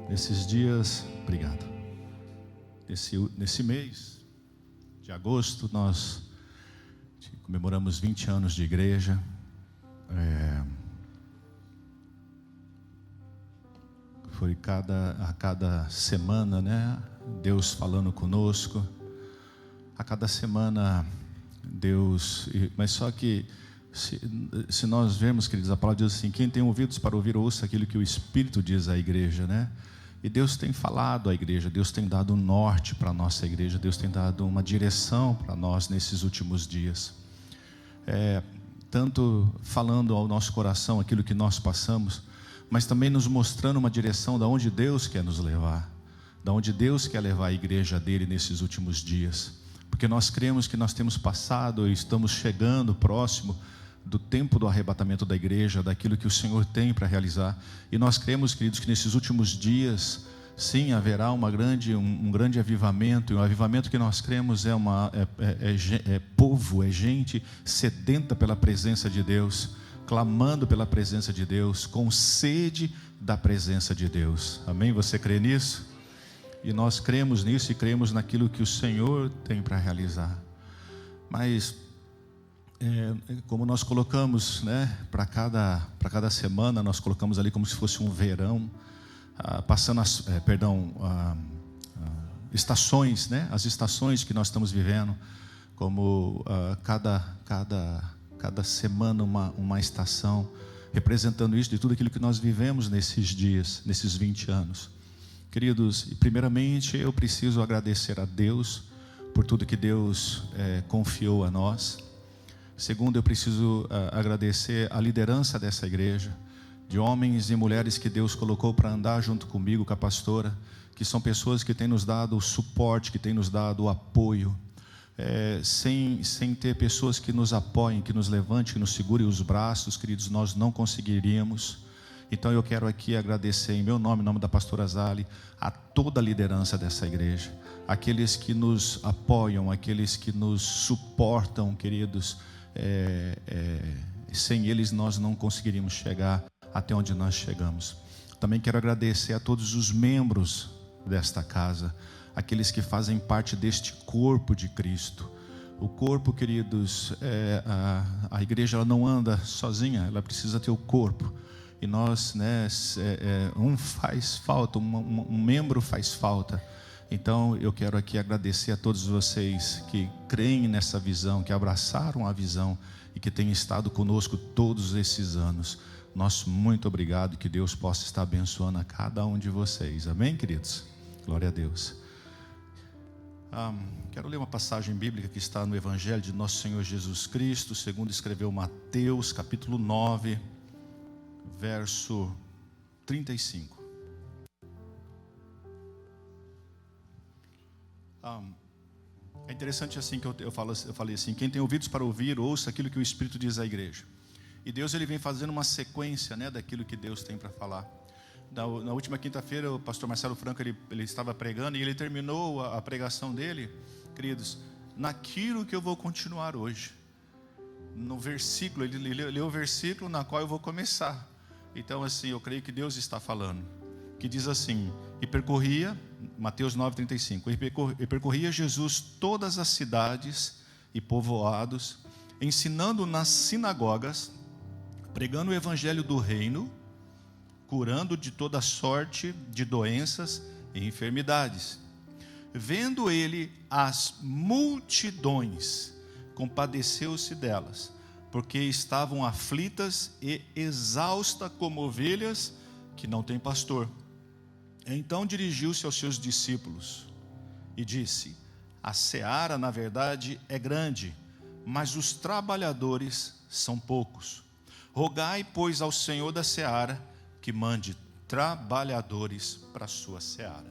Nesses dias, obrigado. Nesse mês de agosto, nós comemoramos 20 anos de igreja. Foi a cada semana, né? Deus falando conosco. A cada semana, Deus... Mas só que, se nós vermos, queridos, a palavra diz assim: quem tem ouvidos para ouvir, ouça aquilo que o Espírito diz à igreja, né? E Deus tem falado à igreja, Deus tem dado um norte para a nossa igreja, Deus tem dado uma direção para nós nesses últimos dias. Tanto falando ao nosso coração aquilo que nós passamos, mas também nos mostrando uma direção de onde Deus quer nos levar, de onde Deus quer levar a igreja dele nesses últimos dias. Porque nós cremos que nós temos passado e estamos chegando próximo do tempo do arrebatamento da igreja, daquilo que o Senhor tem para realizar. E nós cremos, queridos, que nesses últimos dias, sim, haverá um grande avivamento. E o avivamento que nós cremos é povo, é gente sedenta pela presença de Deus, clamando pela presença de Deus, com sede da presença de Deus. Amém? Você crê nisso? E nós cremos nisso e cremos naquilo que o Senhor tem para realizar. Mas, como nós colocamos, né, para cada semana, nós colocamos ali como se fosse um verão, passando estações, né, as estações que nós estamos vivendo, como cada semana uma estação, representando isso, de tudo aquilo que nós vivemos nesses dias, nesses 20 anos. Queridos, primeiramente eu preciso agradecer a Deus por tudo que Deus confiou a nós. Segundo, eu preciso agradecer a liderança dessa igreja, de homens e mulheres que Deus colocou para andar junto comigo, com a pastora, que são pessoas que têm nos dado o suporte, que têm nos dado o apoio. Sem ter pessoas que nos apoiem, que nos levantem, que nos segurem os braços, queridos, nós não conseguiríamos. Então eu quero aqui agradecer em meu nome, em nome da pastora Zali, a toda a liderança dessa igreja, aqueles que nos apoiam, aqueles que nos suportam, queridos. Sem eles nós não conseguiríamos chegar até onde nós chegamos. Também quero agradecer a todos os membros desta casa, aqueles que fazem parte deste corpo de Cristo. O corpo, queridos, a igreja ela não anda sozinha, ela precisa ter o corpo. E nós, né, um faz falta, um membro faz falta. Então eu quero aqui agradecer a todos vocês que creem nessa visão, que abraçaram a visão e que têm estado conosco todos esses anos. Nosso muito obrigado, que Deus possa estar abençoando a cada um de vocês. Amém, queridos? Glória a Deus. Quero ler uma passagem bíblica que está no Evangelho de Nosso Senhor Jesus Cristo, segundo escreveu Mateus, capítulo 9, verso 35. É interessante assim que eu falei assim: quem tem ouvidos para ouvir, ouça aquilo que o Espírito diz à igreja. E Deus ele vem fazendo uma sequência, né, daquilo que Deus tem para falar. Na última quinta-feira, o pastor Marcelo Franco ele estava pregando e ele terminou a pregação dele, queridos, naquilo que eu vou continuar hoje. No versículo, ele leu o versículo na qual eu vou começar. Então assim, eu creio que Deus está falando, que diz assim: e percorria, Mateus 9,35, e percorria Jesus todas as cidades e povoados, ensinando nas sinagogas, pregando o evangelho do reino, curando de toda sorte de doenças e enfermidades. Vendo ele as multidões, compadeceu-se delas, porque estavam aflitas e exaustas como ovelhas que não têm pastor. Então dirigiu-se aos seus discípulos e disse: a seara, na verdade, é grande, mas os trabalhadores são poucos. Rogai, pois, ao Senhor da seara que mande trabalhadores para a sua seara.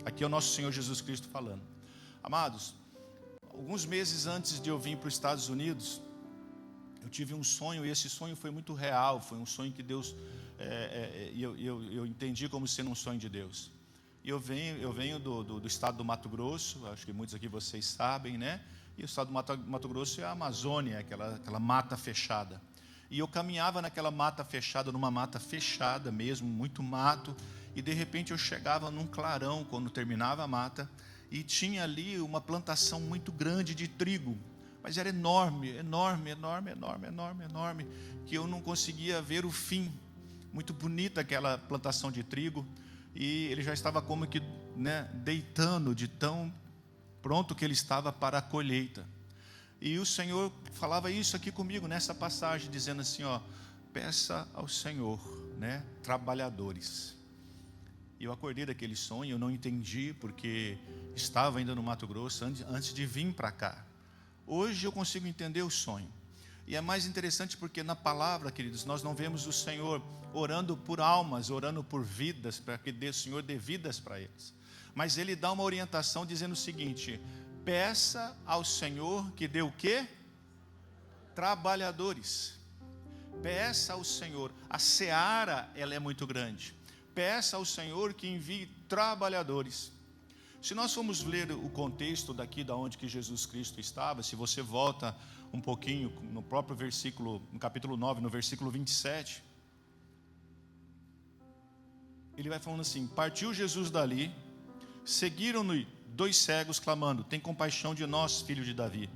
Aqui é o nosso Senhor Jesus Cristo falando. Amados, alguns meses antes de eu vir para os Estados Unidos, eu tive um sonho, e esse sonho foi muito real. Foi um sonho que Deus, eu entendi como sendo um sonho de Deus. E eu venho do estado do Mato Grosso, acho que muitos aqui vocês sabem, né? E o estado do Mato Grosso é a Amazônia, aquela mata fechada. E eu caminhava naquela mata fechada, numa mata fechada mesmo, muito mato. e de repente eu chegava num clarão, quando terminava a mata, e tinha ali uma plantação muito grande de trigo, mas era enorme, que eu não conseguia ver o fim. Muito bonita aquela plantação de trigo, e ele já estava como que, né, deitando, de tão pronto que ele estava para a colheita. E o Senhor falava isso aqui comigo nessa passagem, dizendo assim, ó, peça ao Senhor, né, trabalhadores. E eu acordei daquele sonho, eu não entendi, porque estava ainda no Mato Grosso antes de vir para cá. Hoje eu consigo entender o sonho. E é mais interessante porque na palavra, queridos, nós não vemos o Senhor orando por almas, orando por vidas, para que o Senhor dê vidas para eles. Mas Ele dá uma orientação dizendo o seguinte: peça ao Senhor que dê o quê? Trabalhadores. Peça ao Senhor. A seara, ela é muito grande. Peça ao Senhor que envie trabalhadores. Se nós formos ler o contexto daqui da onde que Jesus Cristo estava, se você volta um pouquinho no próprio versículo, no capítulo 9, no versículo 27, ele vai falando assim: partiu Jesus dali, seguiram-no 2 cegos clamando, tem compaixão de nós, filho de Davi.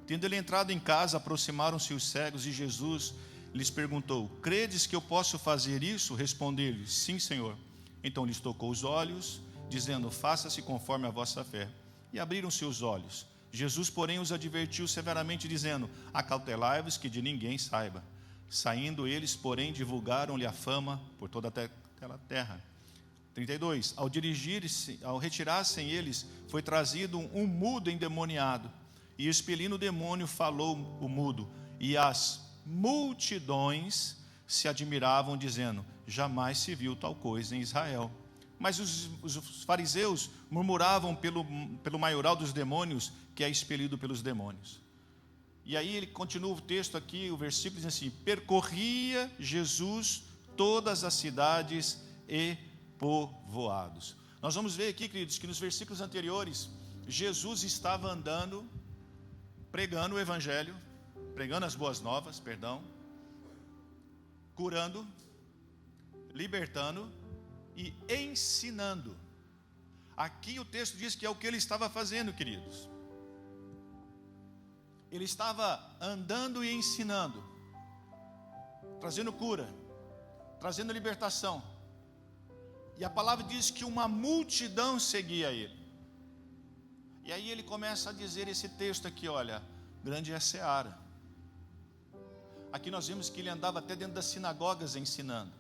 Tendo ele entrado em casa, aproximaram-se os cegos e Jesus lhes perguntou: credes que eu posso fazer isso? Responderam-lhe: sim, Senhor. Então lhes tocou os olhos, dizendo: faça-se conforme a vossa fé. E abriram-se os olhos. Jesus, porém, os advertiu severamente, dizendo: acautelai-vos que de ninguém saiba. Saindo eles, porém, divulgaram-lhe a fama por toda aquela terra. 32. Ao retirassem eles, foi trazido um mudo endemoniado, e expelindo o demônio, falou o mudo, e as multidões se admiravam, dizendo: jamais se viu tal coisa em Israel. Mas os fariseus murmuravam pelo maioral dos demônios, que é expelido pelos demônios. E aí ele continua o texto aqui, o versículo diz assim: percorria Jesus todas as cidades e povoados. Nós vamos ver aqui, queridos, que nos versículos anteriores, Jesus estava andando, pregando o evangelho, pregando as boas novas, curando, libertando e ensinando. Aqui o texto diz que é o que ele estava fazendo, queridos. Ele estava andando e ensinando, trazendo cura, trazendo libertação. E a palavra diz que uma multidão seguia ele. E aí ele começa a dizer esse texto aqui, olha, grande é a seara. Aqui nós vimos que ele andava até dentro das sinagogas ensinando.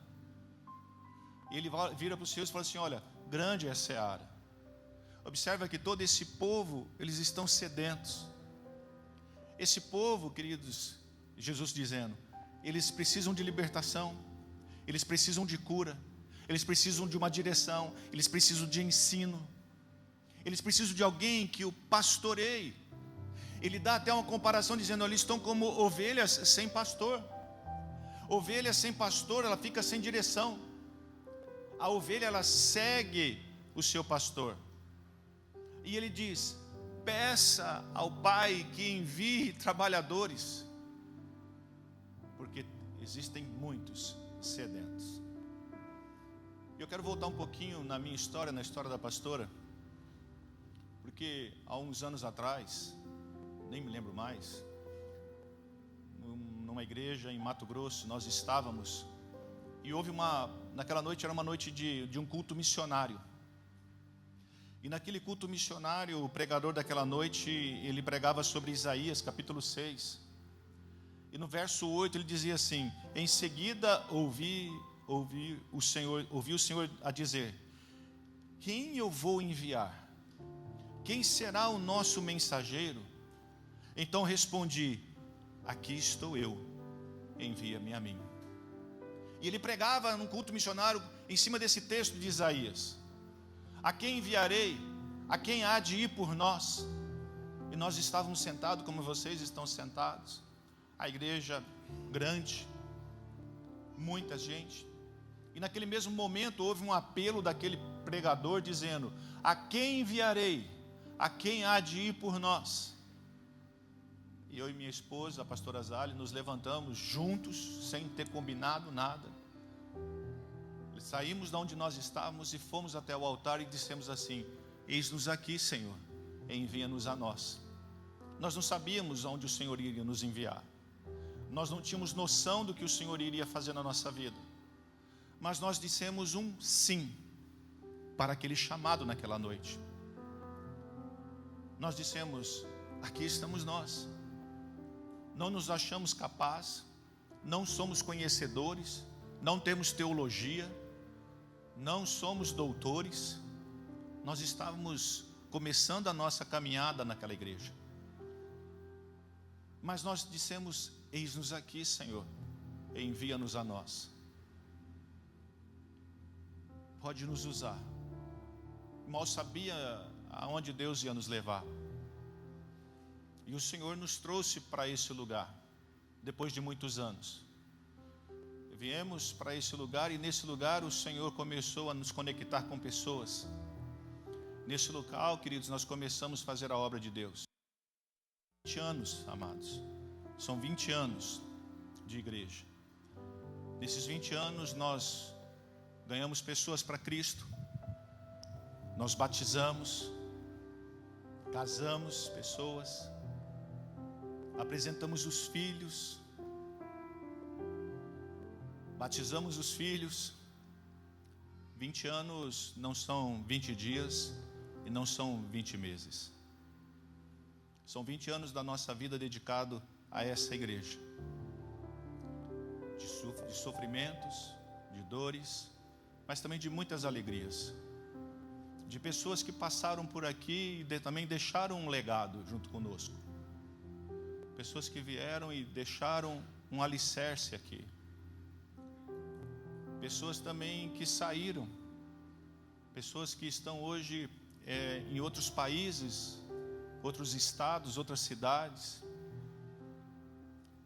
E ele vira para os seus e fala assim: olha, grande é a seara. Observa que todo esse povo, eles estão sedentos. Esse povo, queridos, Jesus dizendo, eles precisam de libertação, eles precisam de cura, eles precisam de uma direção, eles precisam de ensino, eles precisam de alguém que o pastoreie. Ele dá até uma comparação dizendo: eles estão como ovelhas sem pastor. Ovelha sem pastor, ela fica sem direção. A ovelha, ela segue o seu pastor. E ele diz: peça ao Pai que envie trabalhadores, porque existem muitos sedentos. Eu quero voltar um pouquinho na minha história, na história da pastora, porque há uns anos atrás, nem me lembro mais, numa igreja em Mato Grosso, nós estávamos, e houve naquela noite era uma noite de um culto missionário. E naquele culto missionário, o pregador daquela noite, ele pregava sobre Isaías, capítulo 6. E no verso 8 ele dizia assim: em seguida ouvi o Senhor a dizer: quem eu vou enviar? Quem será o nosso mensageiro? Então respondi: aqui estou eu, envia-me a mim. E ele pregava num culto missionário em cima desse texto de Isaías: a quem enviarei? A quem há de ir por nós? E nós estávamos sentados como vocês estão sentados. A igreja grande, muita gente. E naquele mesmo momento houve um apelo daquele pregador dizendo: a quem enviarei? A quem há de ir por nós? E eu e minha esposa, a pastora Zali, nos levantamos juntos, sem ter combinado nada. Saímos de onde nós estávamos e fomos até o altar e dissemos assim: eis-nos aqui, Senhor, envia-nos a nós. Nós não sabíamos aonde o Senhor iria nos enviar. Nós não tínhamos noção do que o Senhor iria fazer na nossa vida. Mas nós dissemos um sim para aquele chamado naquela noite. Nós dissemos: aqui estamos nós. Não nos achamos capazes, não somos conhecedores, não temos teologia, não somos doutores. Nós estávamos começando a nossa caminhada naquela igreja. Mas nós dissemos: eis-nos aqui, Senhor, envia-nos a nós. Pode nos usar. Mal sabia aonde Deus ia nos levar. E o Senhor nos trouxe para esse lugar, depois de muitos anos. Viemos para esse lugar e nesse lugar o Senhor começou a nos conectar com pessoas. Nesse local, queridos, nós começamos a fazer a obra de Deus. 20 anos, amados. São 20 anos de igreja. Nesses 20 anos nós ganhamos pessoas para Cristo. Nós batizamos, casamos pessoas, apresentamos os filhos, batizamos os filhos. 20 anos não são 20 dias e não são 20 meses. São 20 anos da nossa vida dedicado a essa igreja. De sofrimentos, de dores, mas também de muitas alegrias. De pessoas que passaram por aqui e também deixaram um legado junto conosco. Pessoas que vieram e deixaram um alicerce aqui. Pessoas também que saíram. Pessoas que estão hoje em outros países, outros estados, outras cidades.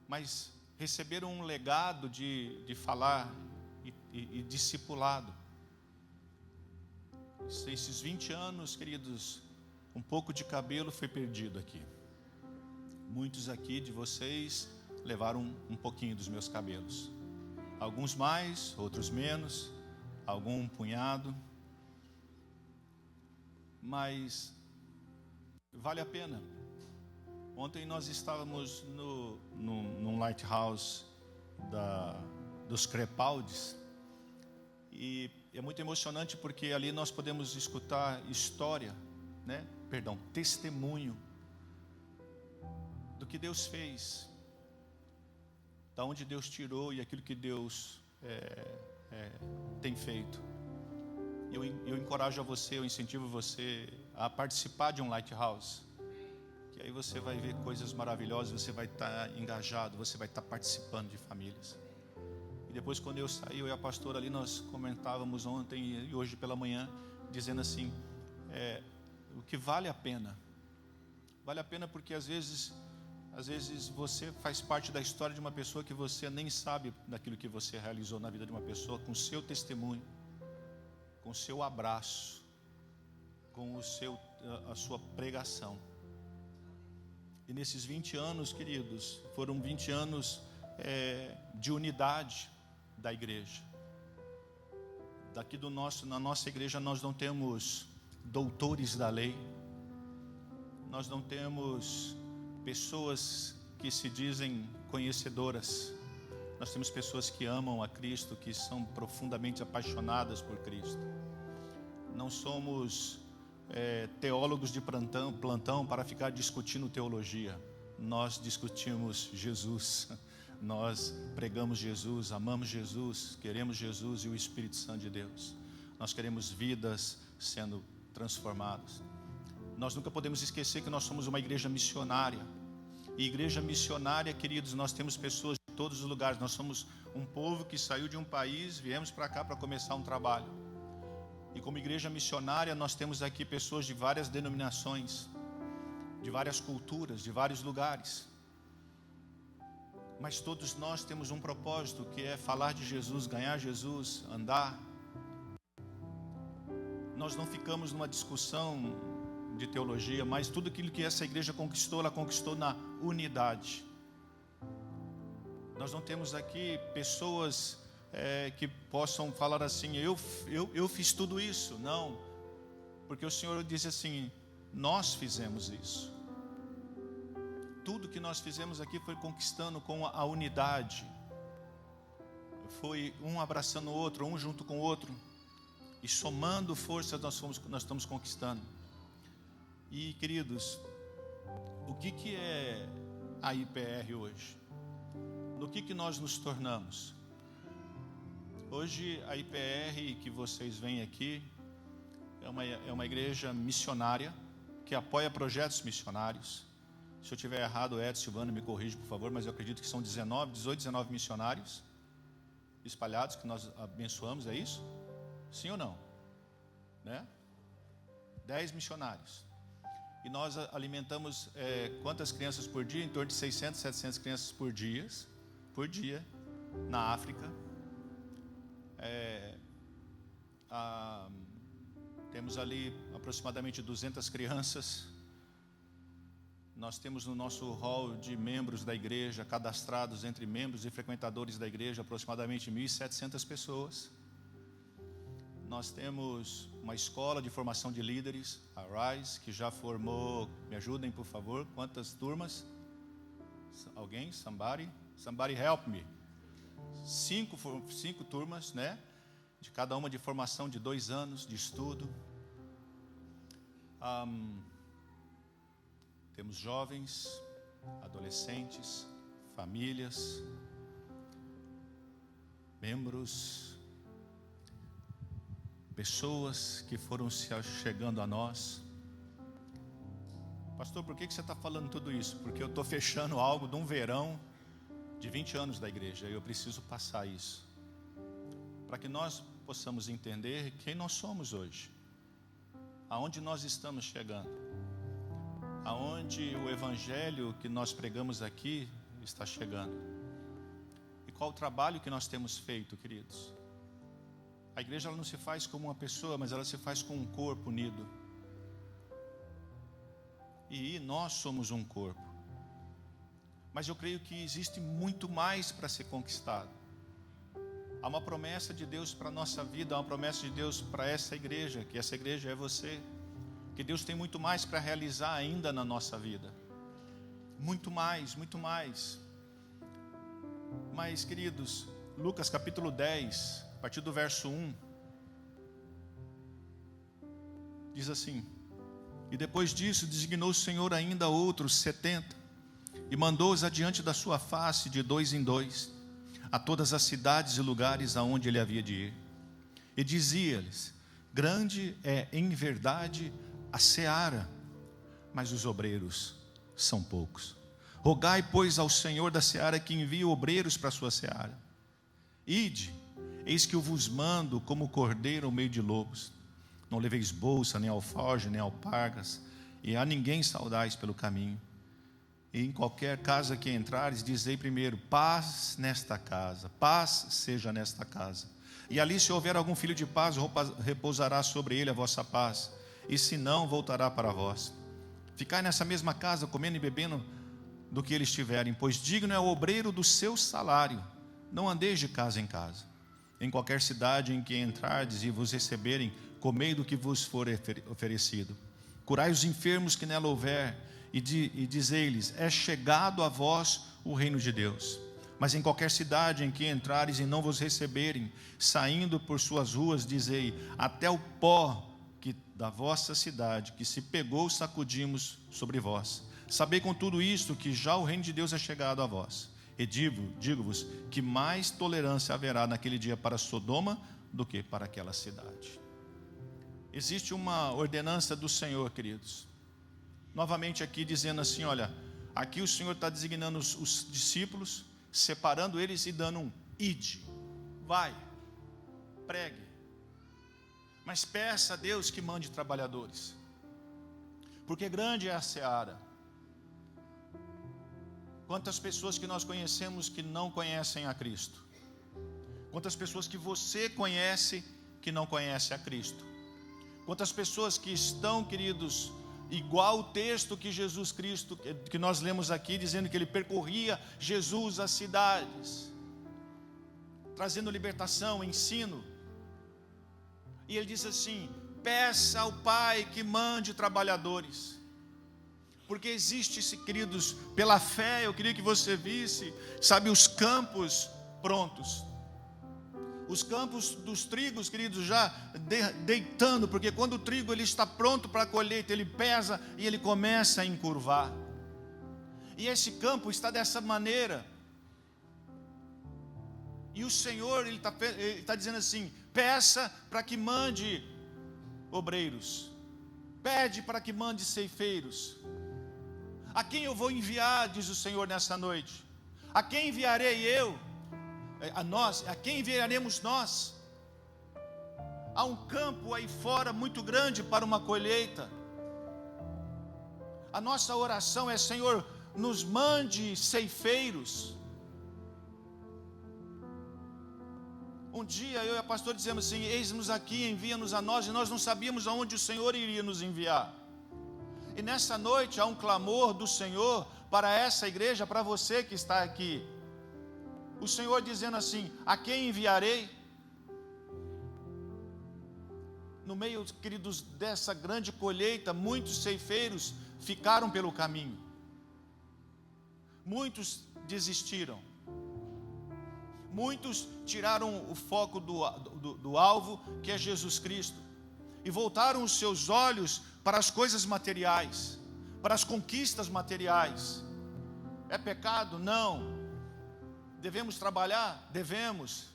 Mas receberam um legado de falar e discipulado. Esses 20 anos, queridos, um pouco de cabelo foi perdido aqui. Muitos aqui de vocês levaram um pouquinho dos meus cabelos. Alguns mais, outros menos, algum um punhado. Mas vale a pena. Ontem nós estávamos num lighthouse dos Crepaldes. E é muito emocionante porque ali nós podemos escutar história, testemunho do que Deus fez, da onde Deus tirou e aquilo que Deus tem feito. Eu encorajo a você, eu incentivo você a participar de um lighthouse, que aí você vai ver coisas maravilhosas, você vai estar engajado, você vai estar participando de famílias. E depois, quando eu saí, eu e a pastora ali, nós comentávamos ontem e hoje pela manhã, dizendo assim, o que vale a pena. Vale a pena porque às vezes você faz parte da história de uma pessoa que você nem sabe daquilo que você realizou na vida de uma pessoa, com o seu testemunho, com o seu abraço, com a sua pregação. E nesses 20 anos, queridos, foram 20 anos de unidade da igreja. Na nossa igreja nós não temos doutores da lei, nós não temos pessoas que se dizem conhecedoras. Nós temos pessoas que amam a Cristo, que são profundamente apaixonadas por Cristo. Não somos teólogos de plantão para ficar discutindo teologia. Nós discutimos Jesus. Nós pregamos Jesus, amamos Jesus, queremos Jesus e o Espírito Santo de Deus. Nós queremos vidas sendo transformadas. Nós nunca podemos esquecer que nós somos uma igreja missionária. E igreja missionária, queridos, nós temos pessoas de todos os lugares. Nós somos um povo que saiu de um país, viemos para cá para começar um trabalho. E como igreja missionária, nós temos aqui pessoas de várias denominações, de várias culturas, de vários lugares. Mas todos nós temos um propósito, que é falar de Jesus, ganhar Jesus, andar. Nós não ficamos numa discussão de teologia, mas tudo aquilo que essa igreja conquistou, ela conquistou na unidade. Nós não temos aqui pessoas que possam falar assim, eu fiz tudo isso. Não, porque o Senhor disse assim, nós fizemos isso. Tudo que nós fizemos aqui foi conquistando com a unidade. Foi um abraçando o outro, um junto com o outro. E somando forças nós estamos conquistando. E queridos, o que é a IPR hoje? No que nós nos tornamos? Hoje a IPR que vocês veem aqui é uma igreja missionária que apoia projetos missionários. Se eu estiver errado, Edson, Silvano, me corrija, por favor, mas eu acredito que são 18, 19 missionários espalhados que nós abençoamos, é isso? Sim ou não? Né? 10 missionários. E nós alimentamos quantas crianças por dia? Em torno de 600, 700 crianças por dia, na África. Temos ali aproximadamente 200 crianças. Nós temos no nosso hall de membros da igreja, cadastrados entre membros e frequentadores da igreja, aproximadamente 1.700 pessoas. Nós temos uma escola de formação de líderes, a RISE, que já formou, me ajudem por favor, quantas turmas? Alguém? Somebody help me. 5 turmas, né? De cada uma de formação de 2 anos de estudo. Temos jovens, adolescentes, famílias, membros, pessoas que foram se chegando a nós. Pastor, por que você está falando tudo isso? Porque eu estou fechando algo de um verão de 20 anos da igreja. E eu preciso passar isso, para que nós possamos entender quem nós somos hoje, aonde nós estamos chegando, aonde o evangelho que nós pregamos aqui está chegando, e qual o trabalho que nós temos feito, queridos. A igreja ela não se faz como uma pessoa, mas ela se faz com um corpo unido, e nós somos um corpo. Mas eu creio que existe muito mais para ser conquistado. Há uma promessa de Deus para a nossa vida, há uma promessa de Deus para essa igreja, que essa igreja é você, que Deus tem muito mais para realizar ainda na nossa vida, muito mais, muito mais. Mas queridos, Lucas capítulo 10, a partir do verso 1, diz assim: e depois disso designou o Senhor ainda outros 70, e mandou-os adiante da sua face de 2 em 2, a todas as cidades e lugares aonde ele havia de ir. E dizia-lhes: grande é em verdade a seara, mas os obreiros são poucos. Rogai, pois, ao Senhor da seara que envie obreiros para a sua seara. Ide, eis que eu vos mando como cordeiro ao meio de lobos. Não leveis bolsa, nem alforje, nem alpargas, e a ninguém saudais pelo caminho. E em qualquer casa que entrares, dizei primeiro: paz nesta casa, paz seja nesta casa. E ali, se houver algum filho de paz, repousará sobre ele a vossa paz, e se não, voltará para vós. Ficai nessa mesma casa, comendo e bebendo do que eles tiverem, pois digno é o obreiro do seu salário. Não andeis de casa em casa. Em qualquer cidade em que entrardes e vos receberem, comei do que vos for oferecido. Curai os enfermos que nela houver, e dizei-lhes: é chegado a vós o reino de Deus. Mas em qualquer cidade em que entrares e não vos receberem, saindo por suas ruas, dizei: até o pó da vossa cidade que se pegou sacudimos sobre vós. Sabei com tudo isto que já o reino de Deus é chegado a vós. E digo-vos que mais tolerância haverá naquele dia para Sodoma do que para aquela cidade. Existe uma ordenança do Senhor, queridos. Novamente aqui dizendo assim: olha, aqui o Senhor está designando os discípulos, separando eles e dando um ide, vai, pregue. Mas peça a Deus que mande trabalhadores, porque grande é a seara. Quantas pessoas que nós conhecemos que não conhecem a Cristo? Quantas pessoas que você conhece que não conhece a Cristo? Quantas pessoas que estão, queridos, igual o texto que Jesus Cristo, que nós lemos aqui, dizendo que ele percorria Jesus as cidades, trazendo libertação, ensino. E ele diz assim: peça ao Pai que mande trabalhadores. Porque existe, queridos, pela fé, eu queria que você visse, sabe, os campos prontos. Os campos dos trigos, queridos, já deitando, porque quando o trigo ele está pronto para a colheita, ele pesa e ele começa a encurvar. E esse campo está dessa maneira. E o Senhor, Ele está dizendo assim: peça para que mande obreiros. Pede para que mande ceifeiros. A quem eu vou enviar, diz o Senhor nessa noite? A quem enviarei eu? A nós, a quem enviaremos nós? Há um campo aí fora muito grande para uma colheita. A nossa oração é: Senhor, nos mande ceifeiros. Um dia eu e a pastora dizemos assim: eis-nos aqui, envia-nos a nós. E nós não sabíamos aonde o Senhor iria nos enviar. E nessa noite há um clamor do Senhor para essa igreja, para você que está aqui. O Senhor dizendo assim: a quem enviarei? No meio, queridos, dessa grande colheita, muitos ceifeiros ficaram pelo caminho. Muitos desistiram. Muitos tiraram o foco do alvo, que é Jesus Cristo, e voltaram os seus olhos para as coisas materiais, para as conquistas materiais. É pecado? Não. Devemos trabalhar? Devemos.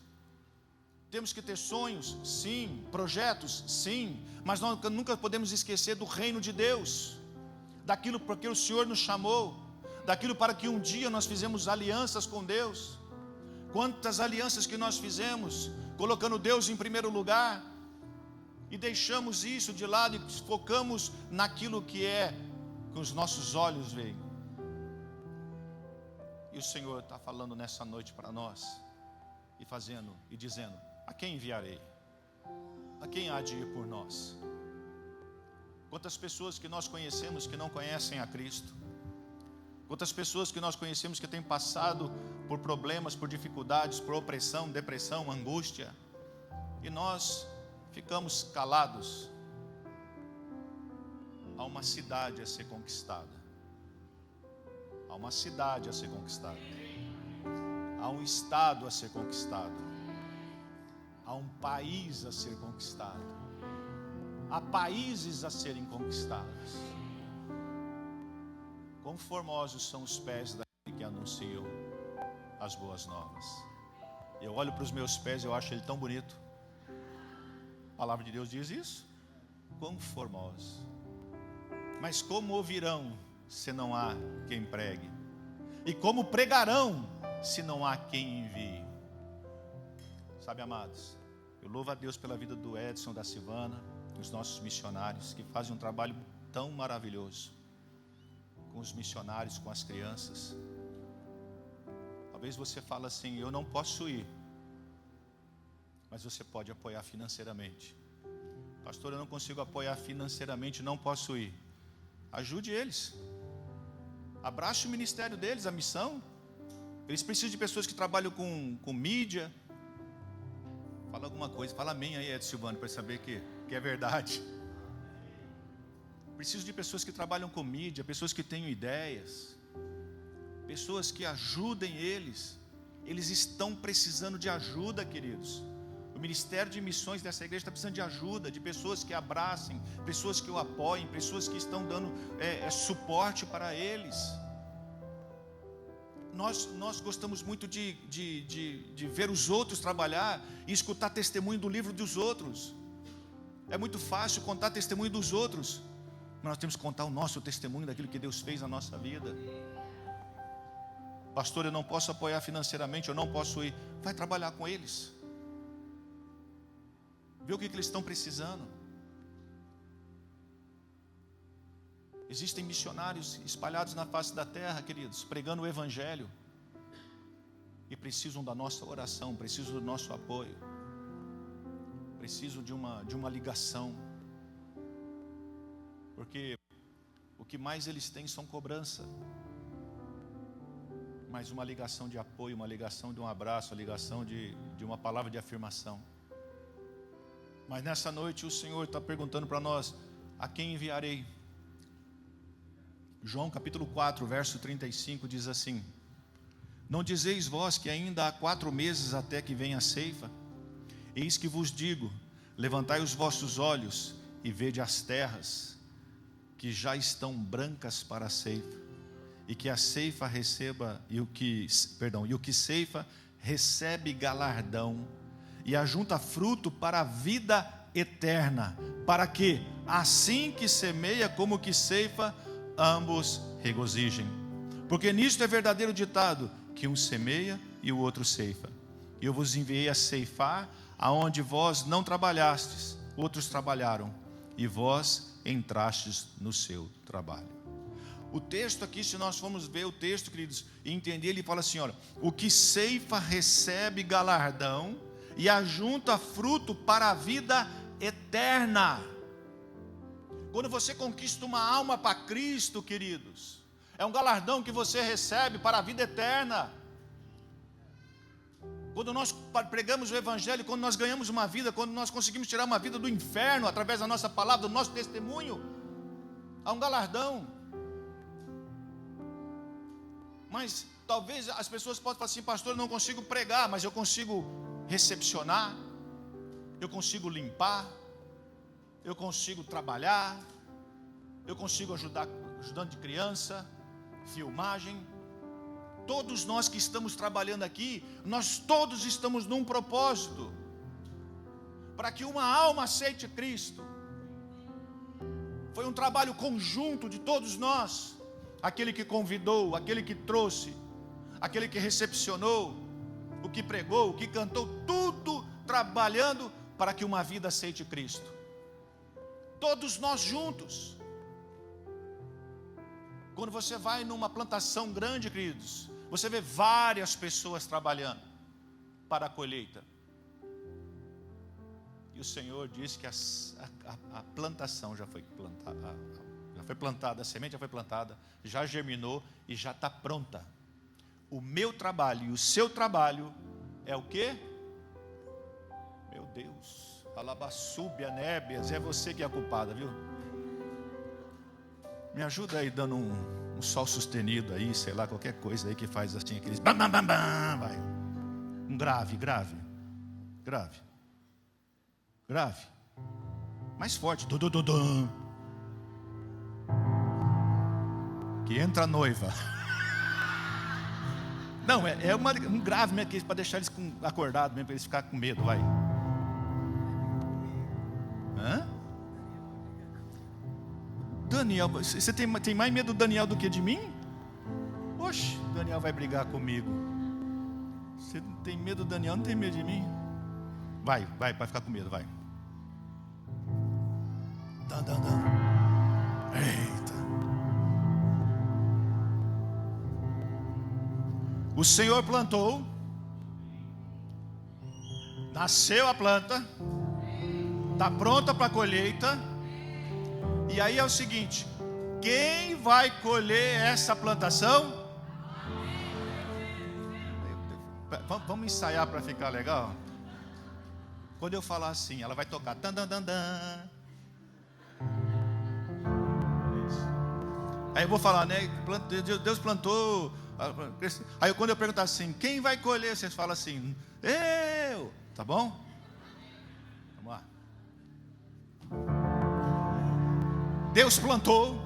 Temos que ter sonhos? Sim. Projetos? Sim. Mas nós nunca podemos esquecer do reino de Deus, daquilo para que o Senhor nos chamou, daquilo para que um dia nós fizemos alianças com Deus. Quantas alianças que nós fizemos, colocando Deus em primeiro lugar, e deixamos isso de lado e focamos naquilo que os nossos olhos veem. E o Senhor está falando nessa noite para nós, e dizendo: a quem enviarei? A quem há de ir por nós? Quantas pessoas que nós conhecemos que não conhecem a Cristo? Quantas pessoas que nós conhecemos que têm passado por problemas, por dificuldades, por opressão, depressão, angústia, e nós ficamos calados? Há uma cidade a ser conquistada. Há uma cidade a ser conquistada. Há um estado a ser conquistado. Há um país a ser conquistado. Há países a serem conquistados. Quão formosos são os pés daquele que anunciam as boas novas. Eu olho para os meus pés e eu acho ele tão bonito. A palavra de Deus diz isso. Quão formosos. Mas como ouvirão se não há quem pregue? E como pregarão se não há quem envie? Sabe, amados, eu louvo a Deus pela vida do Edson, da Silvana, dos nossos missionários, que fazem um trabalho tão maravilhoso com os missionários, com as crianças. Talvez você fale assim: eu não posso ir, mas você pode apoiar financeiramente. Pastor, eu não consigo apoiar financeiramente, não posso ir. Ajude eles. Abrace o ministério deles, a missão. Eles precisam de pessoas que trabalham com mídia. Fala alguma coisa, fala amém aí, Edson Silvano, para saber que é verdade. Preciso de pessoas que trabalham com mídia, pessoas que tenham ideias, pessoas que ajudem eles. Eles estão precisando de ajuda, queridos. O ministério de missões dessa igreja está precisando de ajuda, de pessoas que abracem, pessoas que o apoiem, pessoas que estão dando suporte para eles. Nós gostamos muito de ver os outros trabalhar e escutar testemunho do livro dos outros. É muito fácil contar testemunho dos outros, mas nós temos que contar o nosso testemunho daquilo que Deus fez na nossa vida. Pastor, eu não posso apoiar financeiramente, eu não posso ir. Vai trabalhar com eles. Vê o que eles estão precisando. Existem missionários espalhados na face da terra, queridos, pregando o evangelho, e precisam da nossa oração, precisam do nosso apoio, precisam de uma ligação, porque o que mais eles têm são cobrança. mas uma ligação de apoio, uma ligação de um abraço, uma ligação de uma palavra de afirmação. Mas nessa noite o Senhor está perguntando para nós: a quem enviarei? João capítulo 4, verso 35 diz assim: não dizeis vós que ainda há 4 meses até que venha a ceifa? Eis que vos digo: levantai os vossos olhos e vede as terras, que já estão brancas para a ceifa, e que a ceifa receba, e o que ceifa recebe galardão, e ajunta fruto para a vida eterna, para que, assim que semeia como que ceifa, ambos regozijem. Porque nisto é verdadeiro ditado, que um semeia e o outro ceifa. Eu vos enviei a ceifar aonde vós não trabalhastes, outros trabalharam, e vós entrastes no seu trabalho. O texto aqui, se nós formos ver o texto, queridos, e entender, ele fala assim: olha, o que ceifa recebe galardão e ajunta fruto para a vida eterna. Quando você conquista uma alma para Cristo, queridos, é um galardão que você recebe para a vida eterna. Quando nós pregamos o Evangelho, quando nós ganhamos uma vida, quando nós conseguimos tirar uma vida do inferno através da nossa palavra, do nosso testemunho, há um galardão. Mas talvez as pessoas possam falar assim: pastor, eu não consigo pregar, mas eu consigo recepcionar, eu consigo limpar, eu consigo trabalhar, eu consigo ajudando de criança, filmagem. Todos nós que estamos trabalhando aqui, nós todos estamos num propósito, para que uma alma aceite Cristo. Foi um trabalho conjunto de todos nós, aquele que convidou, aquele que trouxe, aquele que recepcionou, o que pregou, o que cantou, tudo trabalhando para que uma vida aceite Cristo. Todos nós juntos. Quando você vai numa plantação grande, queridos, você vê várias pessoas trabalhando para a colheita. E o Senhor disse que a plantação já foi plantada, a semente já foi plantada, já germinou e já está pronta. O meu trabalho e o seu trabalho é o quê? Meu Deus, alabaçúbia, nébias, é você que é a culpada, viu? Me ajuda aí dando um sol sustenido aí, sei lá, qualquer coisa aí que faz assim, aqueles bam, bam, bam, bam, vai. Um grave. Mais forte. Que entra a noiva. Não, é um grave mesmo, para deixar eles acordados mesmo, para eles ficarem com medo, vai. Hã? Daniel, você tem mais medo do Daniel do que de mim? Oxe, Daniel vai brigar comigo. Você não tem medo do Daniel, não tem medo de mim? Vai ficar com medo, vai. Eita. O Senhor plantou, nasceu a planta, está pronta para a colheita. E aí é o seguinte: quem vai colher essa plantação? Vamos ensaiar para ficar legal? Quando eu falar assim, ela vai tocar dan dan dan dan. Aí eu vou falar, né? Deus plantou. Aí quando eu perguntar assim, quem vai colher? Vocês falam assim, eu. Tá bom? Vamos lá. Deus plantou,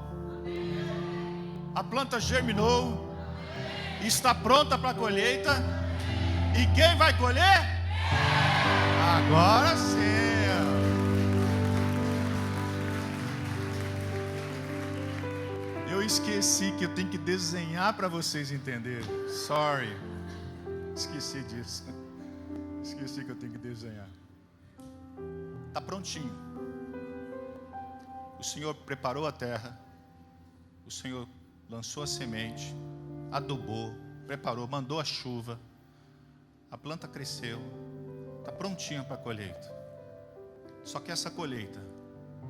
a planta germinou, está pronta para a colheita. E quem vai colher? Agora sim. Eu esqueci que eu tenho que desenhar para vocês entenderem. Sorry, esqueci disso. Esqueci que eu tenho que desenhar. Está prontinho. O Senhor preparou a terra, o Senhor lançou a semente, adubou, preparou, mandou a chuva, a planta cresceu, está prontinha para a colheita. Só que essa colheita,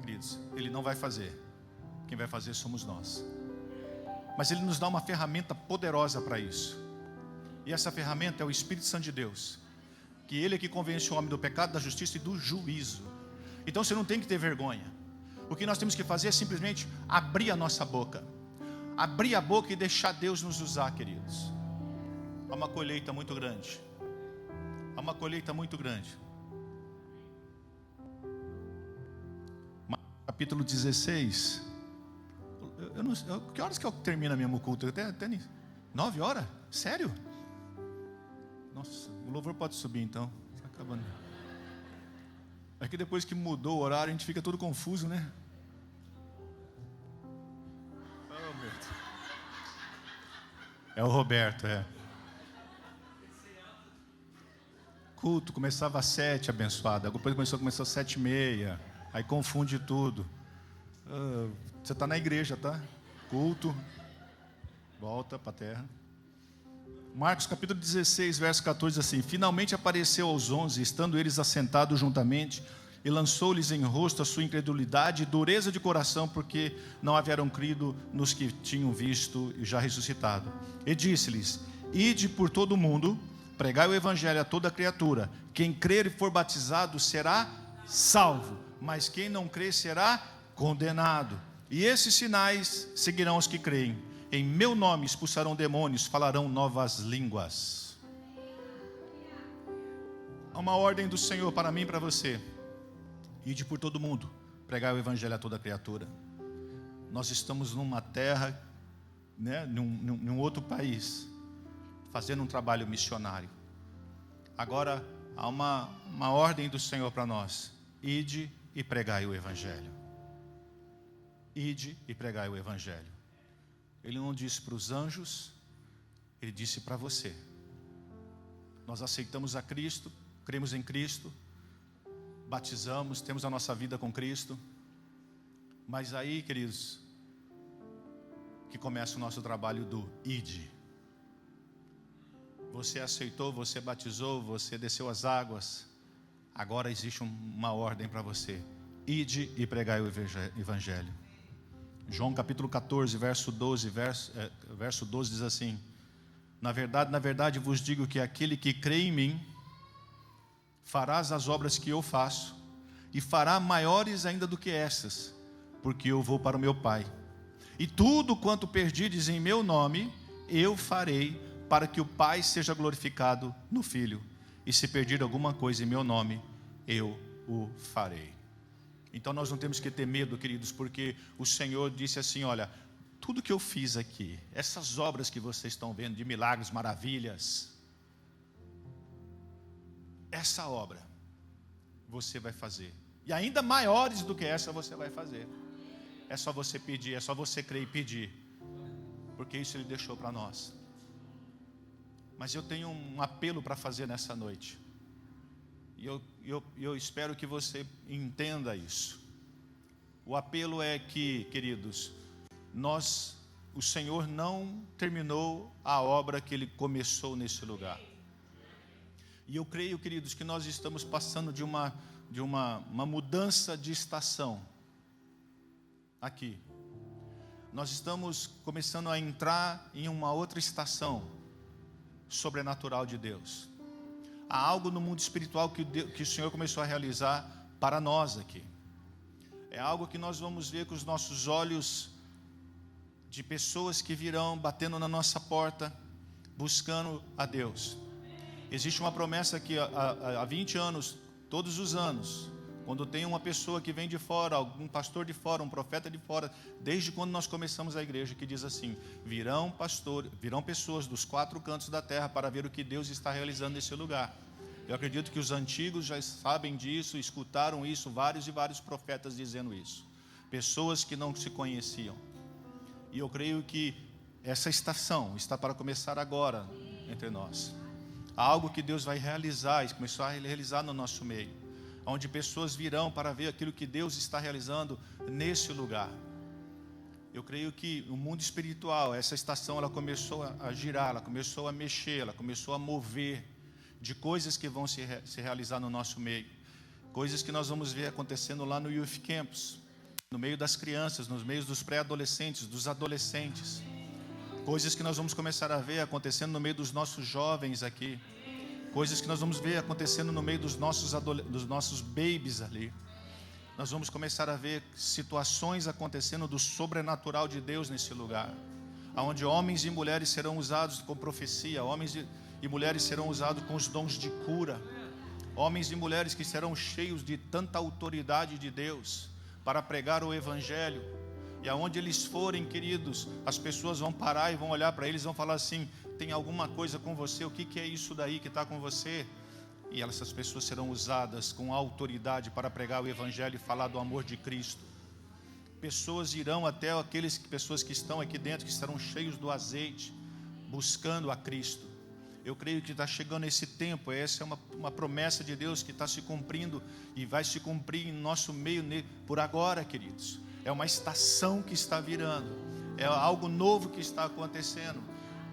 queridos, Ele não vai fazer, quem vai fazer somos nós. Mas Ele nos dá uma ferramenta poderosa para isso. E essa ferramenta é o Espírito Santo de Deus, que Ele é que convence o homem do pecado, da justiça e do juízo. Então você não tem que ter vergonha. O que nós temos que fazer é simplesmente abrir a nossa boca. Abrir a boca e deixar Deus nos usar, queridos. Há uma colheita muito grande. Há uma colheita muito grande. Capítulo 16. Que horas que termina mesmo o culto? Até 9 horas? Sério? Nossa, o louvor pode subir então. Está acabando. É que depois que mudou o horário, a gente fica todo confuso, né? Oh, meu Deus. É o Roberto, é. Culto começava às 7, abençoado. Depois começou às 7h30. Aí confunde tudo. Você está na igreja, tá? Culto. Volta para a terra. Marcos capítulo 16, verso 14, diz assim: finalmente apareceu aos 11, estando eles assentados juntamente, e lançou-lhes em rosto a sua incredulidade e dureza de coração, porque não haviam crido nos que tinham visto e já ressuscitado. E disse-lhes: ide por todo o mundo, pregai o evangelho a toda criatura. Quem crer e for batizado será salvo, mas quem não crer será condenado. E esses sinais seguirão os que creem. Em meu nome expulsarão demônios, falarão novas línguas. Há uma ordem do Senhor para mim e para você: ide por todo mundo, pregar o evangelho a toda criatura. Nós estamos numa terra, né, num outro país, fazendo um trabalho missionário. Agora há uma ordem do Senhor para nós: ide e pregai o evangelho. Ide e pregai o evangelho. Ele não disse para os anjos, Ele disse para você. Nós aceitamos a Cristo, cremos em Cristo, batizamos, temos a nossa vida com Cristo. Mas aí, queridos, que começa o nosso trabalho do ide. Você aceitou, você batizou, você desceu as águas. Agora existe uma ordem para você: ide e pregai o evangelho. João capítulo 14, verso 12 diz assim: na verdade vos digo que aquele que crê em mim farás as obras que eu faço, e fará maiores ainda do que essas, porque eu vou para o meu Pai. E tudo quanto perdides em meu nome, eu farei, para que o Pai seja glorificado no Filho. E se perdir alguma coisa em meu nome, eu o farei. Então nós não temos que ter medo, queridos, porque o Senhor disse assim: olha, tudo que eu fiz aqui, essas obras que vocês estão vendo, de milagres, maravilhas, essa obra você vai fazer, e ainda maiores do que essa você vai fazer. É só você pedir, é só você crer e pedir, porque isso Ele deixou para nós. Mas eu tenho um apelo para fazer nessa noite, e eu espero que você entenda isso. O apelo é que, queridos, o Senhor não terminou a obra que Ele começou nesse lugar. E eu creio, queridos, que nós estamos passando de uma mudança de estação aqui. Nós estamos começando a entrar em uma outra estação sobrenatural de Deus. Há algo no mundo espiritual que o Senhor começou a realizar para nós aqui. É algo que nós vamos ver com os nossos olhos, de pessoas que virão batendo na nossa porta, buscando a Deus. Existe uma promessa que há 20 anos, todos os anos, quando tem uma pessoa que vem de fora, algum pastor de fora, um profeta de fora, desde quando nós começamos a igreja, que diz assim: virão pessoas dos 4 cantos da terra para ver o que Deus está realizando nesse lugar. Eu acredito que os antigos já sabem disso, escutaram isso, vários e vários profetas dizendo isso. Pessoas que não se conheciam. E eu creio que essa estação está para começar agora entre nós. Há algo que Deus vai realizar e começar a realizar no nosso meio, onde pessoas virão para ver aquilo que Deus está realizando nesse lugar. Eu creio que no mundo espiritual, essa estação ela começou a girar, ela começou a mexer, ela começou a mover de coisas que vão se realizar no nosso meio. Coisas que nós vamos ver acontecendo lá no Youth Campus, no meio das crianças, nos meios dos pré-adolescentes, dos adolescentes. Coisas que nós vamos começar a ver acontecendo no meio dos nossos jovens aqui. Coisas que nós vamos ver acontecendo no meio dos nossos babies ali. Nós vamos começar a ver situações acontecendo do sobrenatural de Deus nesse lugar. Onde homens e mulheres serão usados com profecia, homens e mulheres serão usados com os dons de cura. Homens e mulheres que serão cheios de tanta autoridade de Deus para pregar o Evangelho. E aonde eles forem, queridos, as pessoas vão parar e vão olhar para eles e vão falar assim: tem alguma coisa com você? O que é isso daí que está com você? E essas pessoas serão usadas com autoridade para pregar o Evangelho e falar do amor de Cristo. Pessoas irão até pessoas que estão aqui dentro, que estarão cheios do azeite, buscando a Cristo. Eu creio que está chegando esse tempo. Essa é uma promessa de Deus que está se cumprindo e vai se cumprir em nosso meio por agora, queridos. É uma estação que está virando, é algo novo que está acontecendo.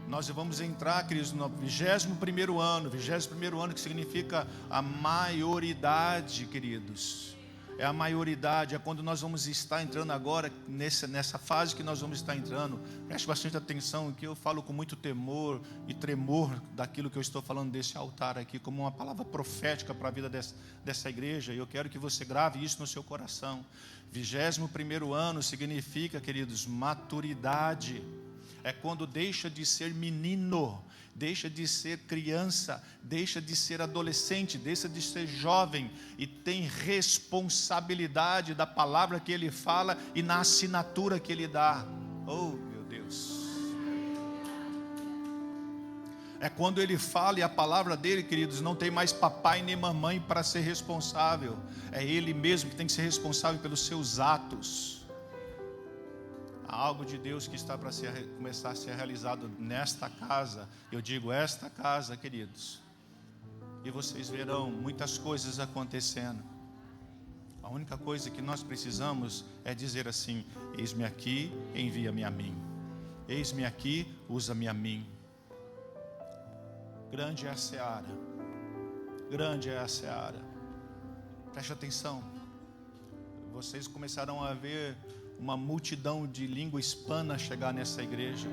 Nós vamos entrar, queridos, no 21º ano, 21º ano, que significa a maioridade, queridos. É a maioridade, é quando nós vamos estar entrando agora, nessa fase que nós vamos estar entrando. Preste bastante atenção, que eu falo com muito temor e tremor daquilo que eu estou falando desse altar aqui, como uma palavra profética para a vida dessa igreja. E eu quero que você grave isso no seu coração. 21º ano significa, queridos, maturidade. É quando deixa de ser menino, deixa de ser criança, deixa de ser adolescente, deixa de ser jovem e tem responsabilidade da palavra que ele fala e na assinatura que ele dá. Oh, meu Deus! É quando ele fala e a palavra dele, queridos, não tem mais papai nem mamãe para ser responsável. É ele mesmo que tem que ser responsável pelos seus atos. Há algo de Deus que está para começar a ser realizado nesta casa. Eu digo esta casa, queridos. E vocês verão muitas coisas acontecendo. A única coisa que nós precisamos é dizer assim: eis-me aqui, envia-me a mim. Eis-me aqui, usa-me a mim. Grande é a seara. Grande é a seara. Preste atenção. Vocês começarão a ver uma multidão de língua hispana chegar nessa igreja.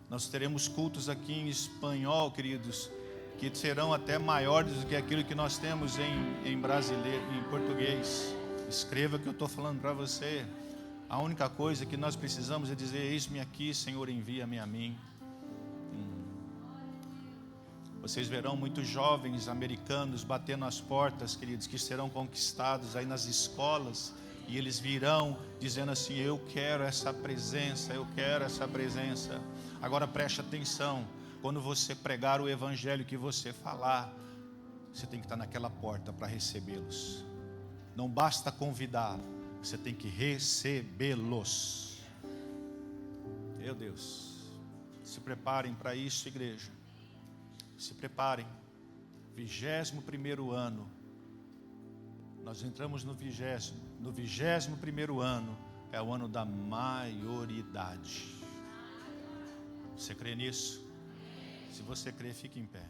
Nós teremos cultos aqui em espanhol, queridos, que serão até maiores do que aquilo que nós temos em brasileiro, em português. Escreva o que eu estou falando para você. A única coisa que nós precisamos é dizer: eis-me aqui, Senhor, envia-me a mim. Vocês verão muitos jovens americanos batendo as portas, queridos, que serão conquistados aí nas escolas. E eles virão dizendo assim: eu quero essa presença, eu quero essa presença. Agora preste atenção, quando você pregar o evangelho, que você falar, você tem que estar naquela porta para recebê-los. Não basta convidar, você tem que recebê-los. Meu Deus, se preparem para isso, igreja. Se preparem. 21º ano. Nós entramos no 21º ano. É o ano da maioridade. Você crê nisso? Se você crê, fique em pé.